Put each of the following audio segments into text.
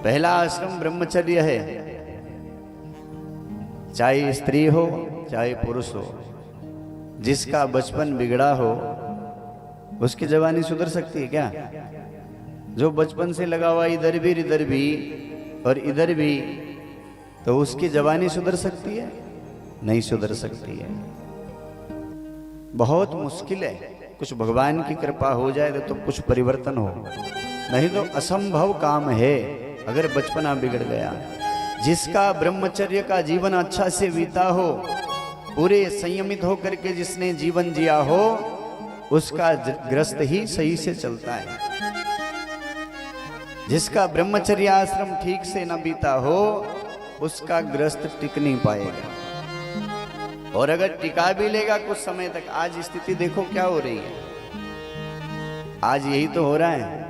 पहला आश्रम ब्रह्मचर्य है, चाहे स्त्री हो चाहे पुरुष हो। जिसका बचपन बिगड़ा हो उसकी जवानी सुधर सकती है क्या? जो बचपन से लगा हुआ इधर भी और इधर भी, तो उसकी जवानी सुधर सकती है? नहीं सुधर सकती है। बहुत मुश्किल है। कुछ भगवान की कृपा हो जाए तो कुछ परिवर्तन हो, नहीं तो असंभव काम है अगर बचपना बिगड़ गया। जिसका ब्रह्मचर्य का जीवन अच्छा से बीता हो, पूरे संयमित होकर के जिसने जीवन जिया हो, उसका ग्रस्त ही सही से चलता है। जिसका ब्रह्मचर्य आश्रम ठीक से न बीता हो, उसका ग्रस्त टिक नहीं पाएगा। और अगर टिका भी लेगा कुछ समय तक, आज स्थिति देखो क्या हो रही है। आज यही तो हो रहा है।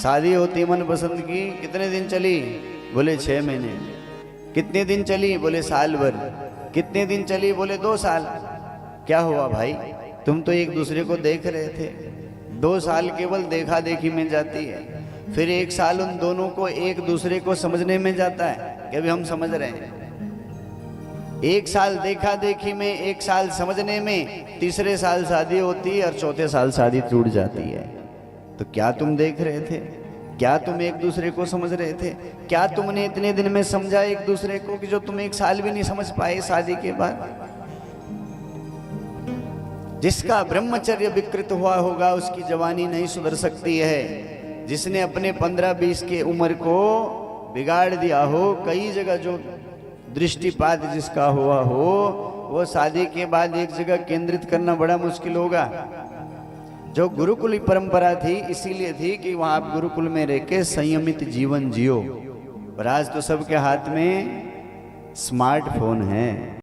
शादी होती मन पसंद की, कितने दिन चली? बोले 6 महीने। कितने दिन चली? बोले साल भर। कितने दिन चली? बोले 2 साल। क्या हुआ भाई? तुम तो एक दूसरे को देख रहे थे। 2 साल केवल देखा देखी में जाती है, फिर 1 साल उन दोनों को एक दूसरे को समझने में जाता है कि अभी हम समझ रहे हैं। 1 साल देखा देखी में, 1 साल समझने में, तीसरे साल शादी होती है और चौथे साल शादी टूट जाती है। तो क्या तुम देख रहे थे? क्या तुम एक दूसरे को समझ रहे थे? क्या तुमने इतने दिन में समझा एक दूसरे को कि जो तुम 1 साल भी नहीं समझ पाए शादी के बाद? जिसका ब्रह्मचर्य विकृत हुआ होगा उसकी जवानी नहीं सुधर सकती है। जिसने अपने 15-20 के उम्र को बिगाड़ दिया हो, कई जगह जो दृष्टिपात जिसका हुआ हो, वो शादी के बाद एक जगह केंद्रित करना बड़ा मुश्किल होगा। जो गुरुकुल परंपरा थी इसीलिए थी कि वहां आप गुरुकुल में रह के संयमित जीवन जियो। और आज तो सबके हाथ में स्मार्टफोन है।